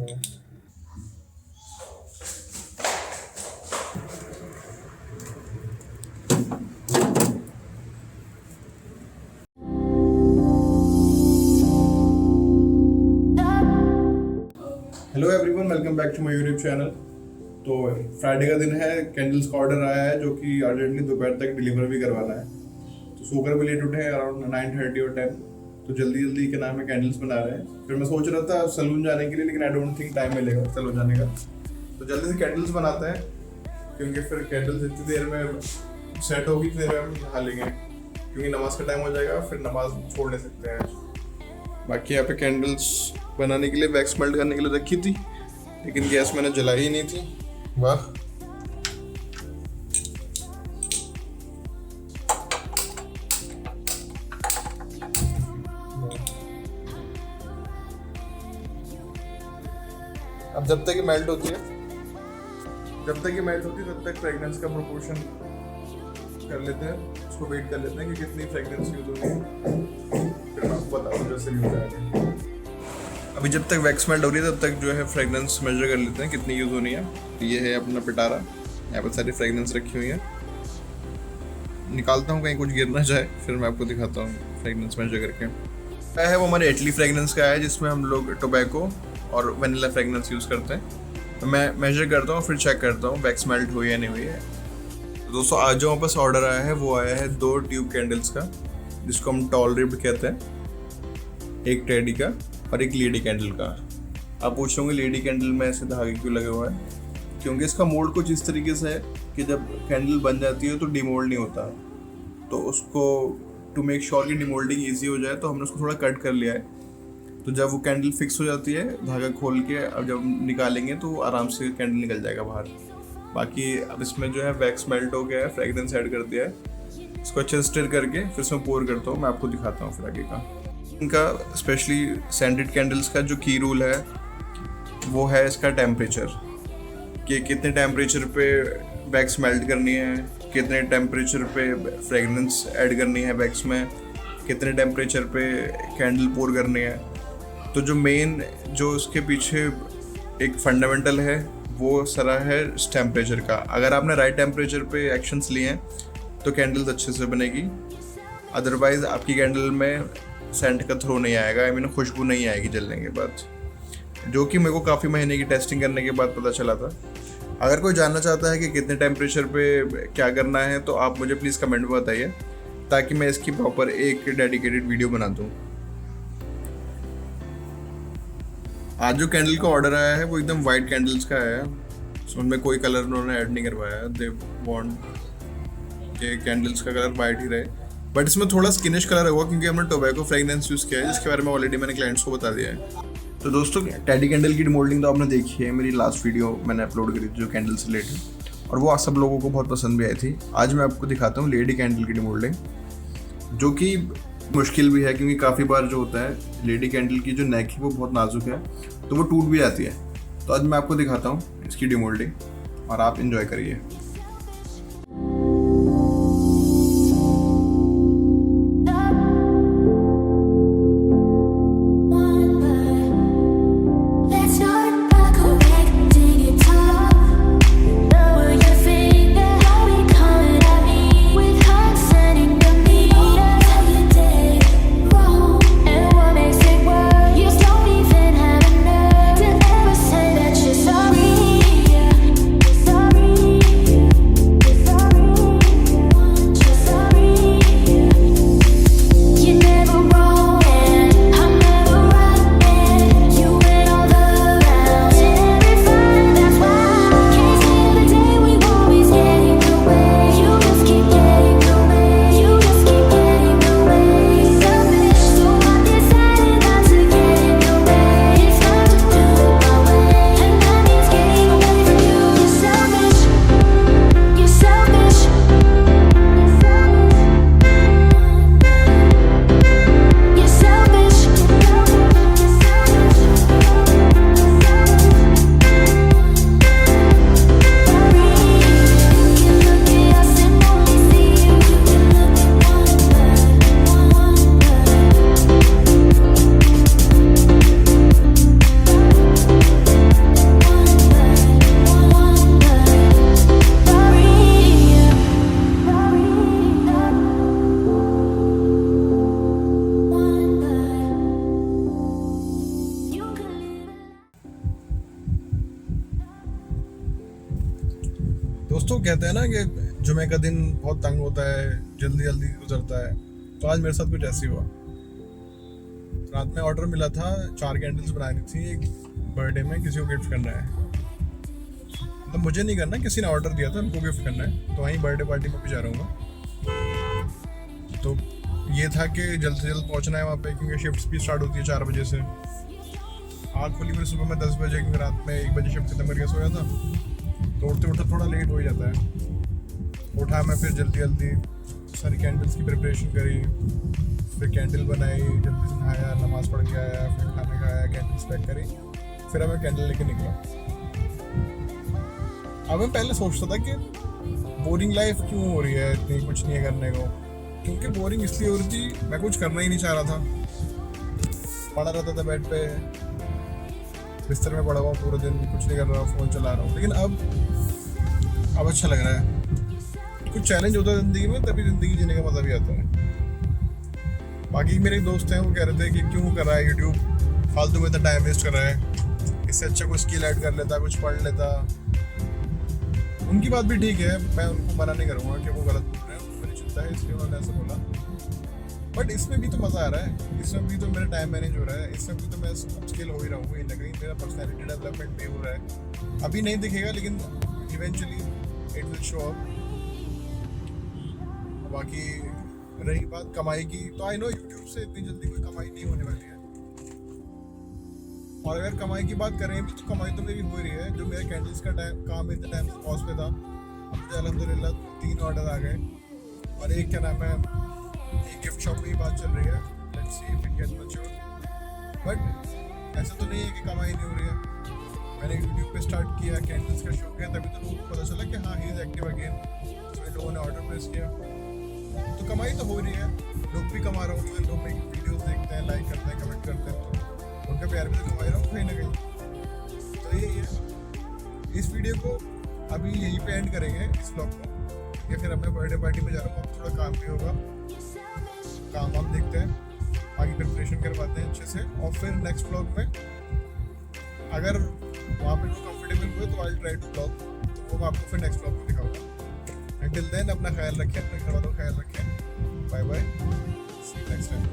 Hello everyone, welcome back to my YouTube channel. तो Friday का दिन है, कैंडल्स का ऑर्डर आया है जो कि अर्जेंटली दोपहर तक डिलीवर भी करवाना है। तो सोकर भी लेट उठे हैं अराउंड 9:30 और 10, तो जल्दी जल्दी के नाम है कैंडल्स बना रहे हैं। फिर मैं सोच रहा था सलून जाने के लिए, लेकिन आई डोंट थिंक टाइम मिलेगा सलून जाने का। तो जल्दी से कैंडल्स बनाते हैं, क्योंकि फिर कैंडल्स इतनी देर में सेट होगी, इतनी देर में हम नहा लेंगे, क्योंकि नमाज का टाइम हो जाएगा, फिर नमाज छोड़ नहीं सकते हैं। बाकी यहाँ पे कैंडल्स बनाने के लिए वैक्स मेल्ट करने के लिए रखी थी, लेकिन गैस मैंने जलाई ही नहीं थी। वाह, अब जब तक ये मेल्ट होती है तब तक फ्रेगनेंस का प्रोपोर्शन कर लेते हैं, उसको वेट कर लेते हैं कि कितनी फ्रेगनेंस यूज होगी, फिर मैं आपको बताऊँ जैसे यूज आएगा। अभी जब तक वैक्स मेल्ट हो रही है तब तक जो है फ्रेगनेंस मेजर कर लेते हैं कितनी यूज़ होनी है। ये है अपना पिटारा, यहाँ पर सारी फ्रेगनेंस रखी हुई है। निकालता हूँ कहीं कुछ गिर ना जाए, फिर मैं आपको दिखाता हूँ फ्रेगनेंस मेजर करके। क्या है वो हमारे इटली फ्रेगनेंस का है, जिसमें हम लोग टोबैको और वनीला फ्रेगनेंस यूज़ करते हैं। तो मैं मेजर करता हूँ, फिर चेक करता हूँ वैक्स मेल्ट हुई है नहीं हुई है। तो दोस्तों आज जो वापस ऑर्डर आया है वो आया है 2 ट्यूब कैंडल्स का, जिसको हम टॉल रिब्ड कहते हैं, एक टेडी का और एक लेडी कैंडल का। आप पूछ रहे होंगे लेडी कैंडल में ऐसे धागे क्यों लगे हुआ है? क्योंकि इसका मोल्ड कुछ इस तरीके से है कि जब कैंडल बन जाती है तो डिमोल्ड नहीं होता, तो उसको टू मेक श्योर कि डिमोल्डिंग ईजी हो जाए तो हमने उसको थोड़ा कट कर लिया है। तो जब वो कैंडल फिक्स हो जाती है, धागा खोल के अब जब निकालेंगे तो आराम से कैंडल निकल जाएगा बाहर। बाकी अब इसमें जो है वैक्स मेल्ट हो गया है, फ्रेगनेंस ऐड कर दिया है, इसको अच्छे से स्टिर करके फिर इसमें पोर करता हूँ, मैं आपको दिखाता हूँ फिर आगे का। इनका स्पेशली सेंटेड कैंडल्स का जो की रूल है वो है इसका टेम्परेचर, कि कितने टेम्परेचर पे वैक्स मेल्ट करनी है, कितने टेम्परेचर पे फ्रेगनेंस ऐड करनी है वैक्स में, कितने टेम्परेचर पे कैंडल पोर करनी है। तो जो मेन जो उसके पीछे एक फंडामेंटल है वो सारा है इस टेम्परेचर का। अगर आपने राइट टेम्परेचर पे एक्शंस लिए हैं तो कैंडल्स अच्छे से बनेगी, अदरवाइज आपकी कैंडल में सेंट का थ्रो नहीं आएगा, आई मीन खुशबू नहीं आएगी जलने के बाद, जो कि मेरे को काफ़ी महीने की टेस्टिंग करने के बाद पता चला था। अगर कोई जानना चाहता है कि कितने टेम्परेचर पे क्या करना है तो आप मुझे प्लीज़ कमेंट में बताइए, ताकि मैं इसकी प्रॉपर एक डेडिकेटेड वीडियो बना दूँ। आज जो कैंडल का ऑर्डर आया है वो एकदम वाइट कैंडल्स का है, उनमें कोई कलर उन्होंने ऐड नहीं करवाया। दे वांट कि कैंडल्स का कलर वाइट ही रहे, बट इसमें थोड़ा स्किनिश कलर होगा क्योंकि हमने टोबैको फ्रेगनेंस यूज़ किया है, जिसके बारे में ऑलरेडी मैंने क्लाइंट्स को बता दिया है। तो दोस्तों टेडी कैंडल की डिमोल्डिंग तो आपने देखी है, मेरी लास्ट वीडियो मैंने अपलोड करी थी जो कैंडल से रिलेटेड, और वो सब लोगों को बहुत पसंद भी आई थी। आज मैं आपको दिखाता हूँ लेडी कैंडल की डिमोल्डिंग, जो कि मुश्किल भी है, क्योंकि काफ़ी बार जो होता है लेडी कैंडल की जो नेक है वो बहुत नाजुक है, तो वो टूट भी जाती है। तो आज मैं आपको दिखाता हूँ इसकी डिमोल्डिंग, और आप इंजॉय करिए। दोस्तों कहते हैं ना कि जुमे का दिन बहुत तंग होता है, जल्दी जल्दी गुजरता है, तो आज मेरे साथ कुछ ऐसे ही हुआ। रात में ऑर्डर मिला था, 4 कैंडल्स बनानी थी, एक बर्थडे में किसी को गिफ्ट करना है। मतलब मुझे नहीं करना, किसी ने ऑर्डर दिया था उनको गिफ्ट करना है, तो वहीं बर्थडे पार्टी में भी जा रहा हूँ। तो ये था कि जल्द से जल्द पहुँचना है वहाँ पे, क्योंकि शिफ्ट भी स्टार्ट होती है 4 बजे से। आँख खुली मेरी सुबह में 10 बजे, क्योंकि रात में 1 बजे शिफ्ट खत्म करके सोया था, तो उठते उठते थोड़ा लेट हो ही जाता है। उठा मैं, फिर जल्दी जल्दी सारी कैंडल्स की प्रिपरेशन करी, फिर कैंडल बनाई, जल्दी से नहाया, नमाज़ पढ़ के आया, फिर खाना खाया, कैंडल्स पैक करी, फिर अब मैं कैंडल लेके निकला। अब मैं पहले सोचता था कि बोरिंग लाइफ क्यों हो रही है, इतनी कुछ नहीं है करने को। क्योंकि बोरिंग इसलिए हो रही थी, मैं कुछ करना ही नहीं चाह रहा था, पड़ा रहता था बेड पे, बिस्तर में पड़ा हुआ पूरा दिन, कुछ नहीं कर रहा, फ़ोन चला रहा हूँ। लेकिन अब अच्छा लग रहा है। कुछ चैलेंज होता है ज़िंदगी में, तभी ज़िंदगी जीने का मज़ा भी आता है। बाकी मेरे दोस्त हैं, वो कह रहे थे कि क्यों कर रहा है यूट्यूब, फालतू में इतना टाइम वेस्ट कर रहा है, इससे अच्छा कोई स्किल ऐड कर लेता, कुछ पढ़ लेता। उनकी बात भी ठीक है, मैं उनको मना नहीं करूँगा कि वो गलत बोल रहे हैं, मेरी चिंता है इसलिए उन्होंने ऐसा बोला। बट इसमें भी तो मज़ा आ रहा है, इसमें भी तो मेरा टाइम मैनेज हो रहा है, इसमें भी तो मैं स्किल हो ही रहा हूँ, कहीं ना कहीं मेरा पर्सनैलिटी डेवलपमेंट भी हो रहा है। अभी नहीं दिखेगा, लेकिन eventually it will show up. बाकी रही बात कमाई की, तो आई नो यूट्यूब से इतनी जल्दी कोई कमाई नहीं होने वाली है। और अगर कमाई की बात करें भी, तो कमाई तो मेरी हो रही है। जो मेरे कैंडल्स का काम इतने टाइम से पॉज पे था, अब मुझे अल्हम्दुलिल्लाह 3 ऑर्डर आ गए, और एक क्या नाम है, एक गिफ्ट शॉप में ही बात चल रही है। Let's see if it gets mature. But ऐसा तो नहीं है कि कमाई नहीं हो रही है। मैंने यूट्यूब पे स्टार्ट किया, कैंडल्स का शौक है, तभी तो लोगों को पता चला कि हाँ, ही इज एक्टिव अगेन, तो लोगों ने ऑर्डर प्लेस किया। तो कमाई तो हो रही है, लोग भी कमा रहे होंगे, लोग मेरी वीडियोस देखते हैं, लाइक करते हैं, कमेंट करते हैं, तो उनका प्यार भी तो कमा रहा हूँ कहीं ना कहीं। तो यही है, इस वीडियो को अभी यहीं पे एंड करेंगे, इस ब्लॉग को, या फिर अब मैं बर्थडे पार्टी में जा रहा हूँ, अब थोड़ा काम भी होगा, काम हम देखते हैं, आगे प्रिपरेशन करवाते हैं अच्छे से, और फिर नेक्स्ट ब्लॉग में अगर वहाँ पे लोग कंफर्टेबल हुए तो आई ट्राई टू ब्लॉग, तो वो मैं आपको फिर नेक्स्ट ब्लॉग में दिखाऊंगा। Until then, अपना ख्याल रखें, अपने घर वालों का ख्याल रखें। Bye bye, see you next time.